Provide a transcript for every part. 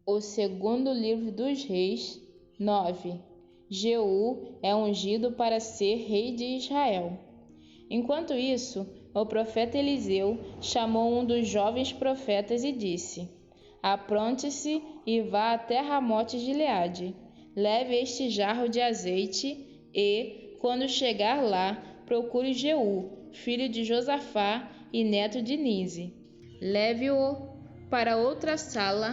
O segundo livro dos Reis, 9. Jeú é ungido para ser rei de Israel. Enquanto isso, o profeta Eliseu chamou um dos jovens profetas e disse: Apronte-se e vá até Ramote Gileade. Leve este jarro de azeite e, quando chegar lá, procure Jeú, filho de Josafá e neto de Nise. Leve-o para outra sala,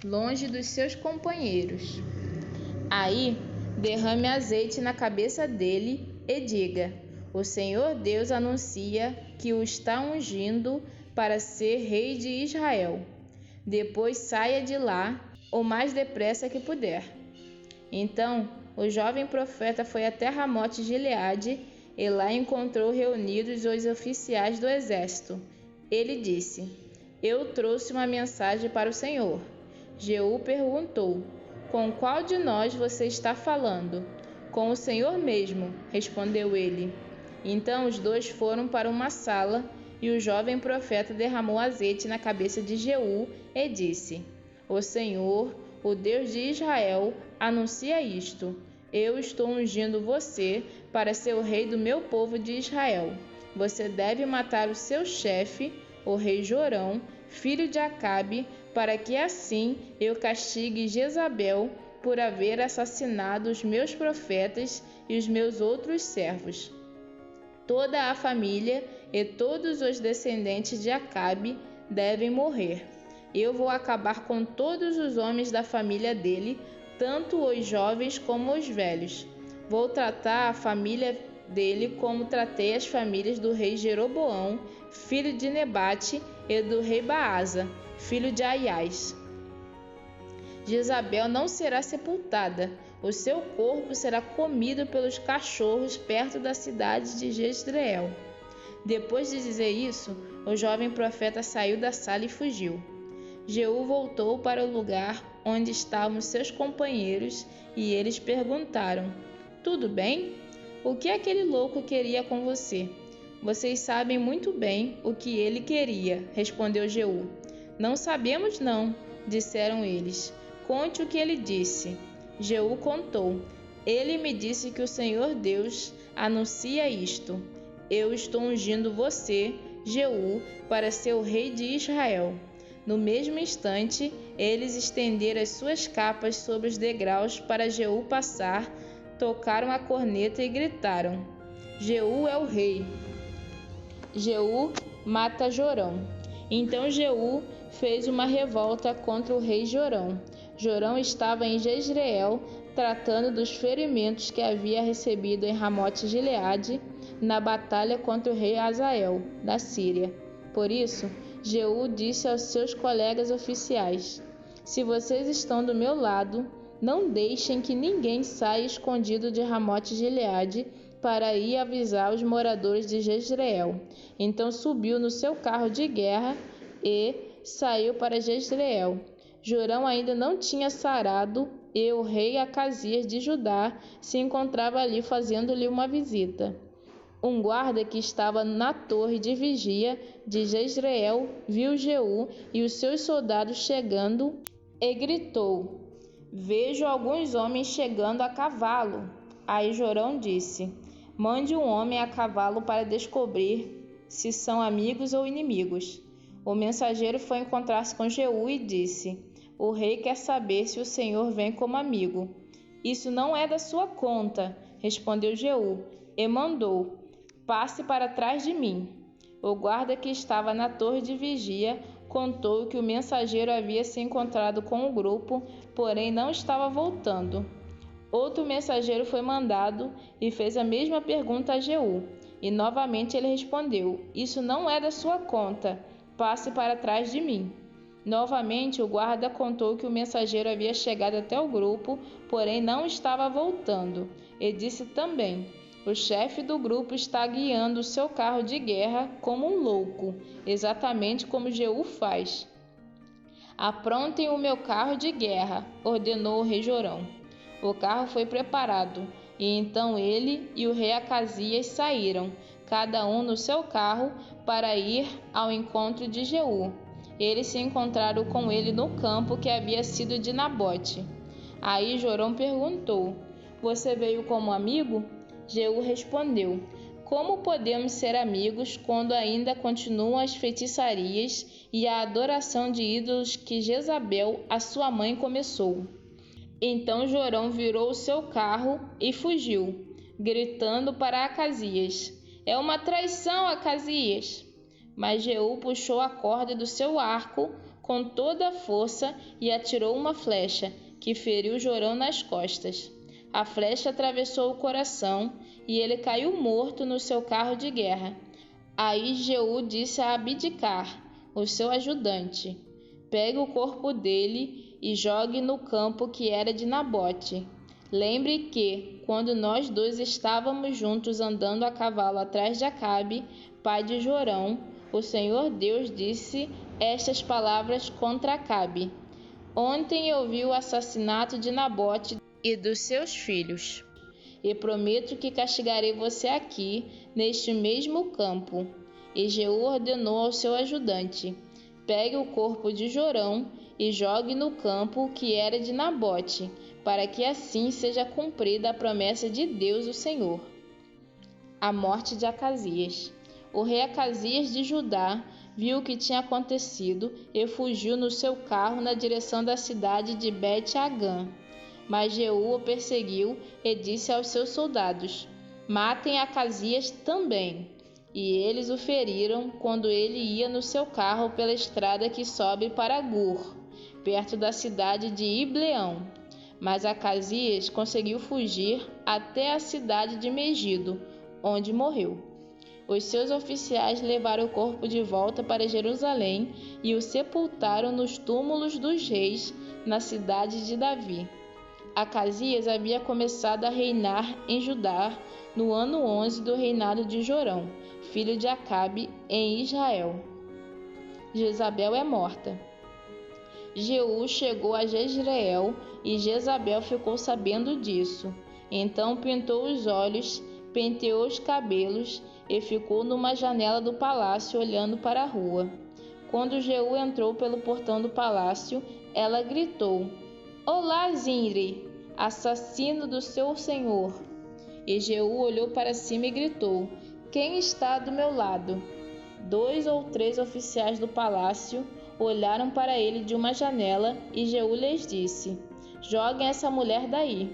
longe dos seus companheiros. Aí, derrame azeite na cabeça dele e diga: O Senhor Deus anuncia que o está ungindo para ser rei de Israel. Depois saia de lá o mais depressa que puder. Então, o jovem profeta foi até Ramote Gileade e lá encontrou reunidos os oficiais do exército. Ele disse: Eu trouxe uma mensagem para o Senhor. Jeú perguntou: Com qual de nós você está falando? Com o Senhor mesmo, respondeu ele. Então os dois foram para uma sala e o jovem profeta derramou azeite na cabeça de Jeú e disse: O Senhor, o Deus de Israel, anuncia isto: Eu estou ungindo você para ser o rei do meu povo de Israel. Você deve matar o seu chefe, o rei Jorão, filho de Acabe, para que assim eu castigue Jezabel por haver assassinado os meus profetas e os meus outros servos. Toda a família e todos os descendentes de Acabe devem morrer. Eu vou acabar com todos os homens da família dele, tanto os jovens como os velhos. Vou tratar a família dele como tratei as famílias do rei Jeroboão, filho de Nebate, e do rei Baasa, filho de Aias. Jezabel não será sepultada, o seu corpo será comido pelos cachorros perto da cidade de Jezreel. Depois de dizer isso, o jovem profeta saiu da sala e fugiu. Jeú voltou para o lugar onde estavam seus companheiros e eles perguntaram: Tudo bem? O que aquele louco queria com você? Vocês sabem muito bem o que ele queria, respondeu Jeú. Não sabemos não, disseram eles. Conte o que ele disse. Jeú contou. Ele me disse que o Senhor Deus anuncia isto: Eu estou ungindo você, Jeú, para ser o rei de Israel. No mesmo instante, eles estenderam as suas capas sobre os degraus para Jeú passar, tocaram a corneta e gritaram: Jeú é o rei. Jeú mata Jorão. Então Jeú fez uma revolta contra o rei Jorão. Jorão estava em Jezreel, tratando dos ferimentos que havia recebido em Ramote Gileade, na batalha contra o rei Azael, da Síria. Por isso, Jeú disse aos seus colegas oficiais: Se vocês estão do meu lado, não deixem que ninguém saia escondido de Ramote Gileade para ir avisar os moradores de Jezreel. Então subiu no seu carro de guerra e saiu para Jezreel. Jorão ainda não tinha sarado e o rei Acasias de Judá se encontrava ali fazendo-lhe uma visita. Um guarda que estava na torre de vigia de Jezreel viu Jeú e os seus soldados chegando e gritou: Vejo alguns homens chegando a cavalo. Aí Jorão disse: Mande um homem a cavalo para descobrir se são amigos ou inimigos. O mensageiro foi encontrar-se com Jeú e disse: O rei quer saber se o Senhor vem como amigo. Isso não é da sua conta, respondeu Jeú, e mandou: Passe para trás de mim. O guarda que estava na torre de vigia contou que o mensageiro havia se encontrado com o grupo, porém não estava voltando. Outro mensageiro foi mandado e fez a mesma pergunta a Jeú. E novamente ele respondeu: Isso não é da sua conta. Passe para trás de mim. Novamente o guarda contou que o mensageiro havia chegado até o grupo, porém não estava voltando. E disse também: O chefe do grupo está guiando o seu carro de guerra como um louco, exatamente como Jeú faz. Aprontem o meu carro de guerra, ordenou o rei Jorão. O carro foi preparado, e então ele e o rei Acasias saíram, cada um no seu carro, para ir ao encontro de Jeú. eles se encontraram com ele no campo que havia sido de Nabote. Aí Jorão perguntou: Você veio como amigo? Jeú respondeu: Como podemos ser amigos quando ainda continuam as feitiçarias e a adoração de ídolos que Jezabel, a sua mãe, começou? Então Jorão virou o seu carro e fugiu, gritando para Acasias: É uma traição, Acasias! Mas Jeú puxou a corda do seu arco com toda a força e atirou uma flecha, que feriu Jorão nas costas. A flecha atravessou o coração e ele caiu morto no seu carro de guerra. Aí Jeú disse a Abidcar, o seu ajudante: Pegue o corpo dele e jogue no campo que era de Nabote. Lembre que, quando nós dois estávamos juntos andando a cavalo atrás de Acabe, pai de Jorão, o Senhor Deus disse estas palavras contra Acabe: Ontem eu vi o assassinato de Nabote e dos seus filhos, e prometo que castigarei você aqui, neste mesmo campo. E Jeú ordenou ao seu ajudante: Pegue o corpo de Jorão e jogue no campo que era de Nabote, para que assim seja cumprida a promessa de Deus, o Senhor. A morte de Acasias. O rei Acasias de Judá viu o que tinha acontecido e fugiu no seu carro na direção da cidade de Bet-Agã. Mas Jeú o perseguiu e disse aos seus soldados: Matem Acasias também. E eles o feriram quando ele ia no seu carro pela estrada que sobe para Gur, perto da cidade de Ibleão. Mas Acasias conseguiu fugir até a cidade de Megido, onde morreu. Os seus oficiais levaram o corpo de volta para Jerusalém e o sepultaram nos túmulos dos reis, na cidade de Davi. Acasias havia começado a reinar em Judá no ano 11 do reinado de Jorão, filho de Acabe, em Israel. Jezabel é morta. Jeú chegou a Jezreel e Jezabel ficou sabendo disso. Então pintou os olhos, penteou os cabelos e ficou numa janela do palácio olhando para a rua. Quando Jeú entrou pelo portão do palácio, ela gritou: Olá, Zimri, assassino do seu senhor! E Jeú olhou para cima e gritou: Quem está do meu lado? 2 ou 3 oficiais do palácio olharam para ele de uma janela e Jeú lhes disse: Joguem essa mulher daí.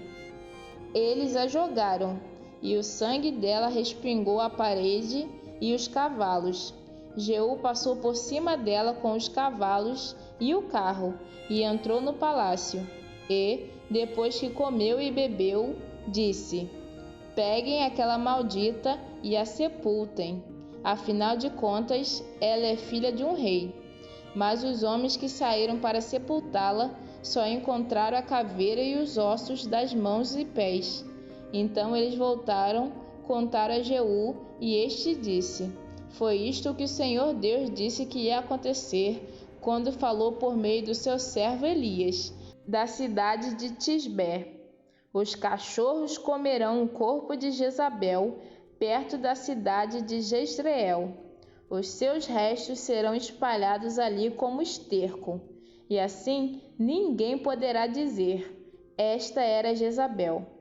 Eles a jogaram, e o sangue dela respingou a parede e os cavalos. Jeú passou por cima dela com os cavalos e o carro, e entrou no palácio. E, depois que comeu e bebeu, disse: Peguem aquela maldita e a sepultem. Afinal de contas, ela é filha de um rei. Mas os homens que saíram para sepultá-la só encontraram a caveira e os ossos das mãos e pés. Então eles voltaram, contaram a Jeú, e este disse: Foi isto que o Senhor Deus disse que ia acontecer quando falou por meio do seu servo Elias, da cidade de Tisbé. Os cachorros comerão o corpo de Jezabel perto da cidade de Jezreel. Os seus restos serão espalhados ali como esterco, e assim ninguém poderá dizer: Esta era Jezabel.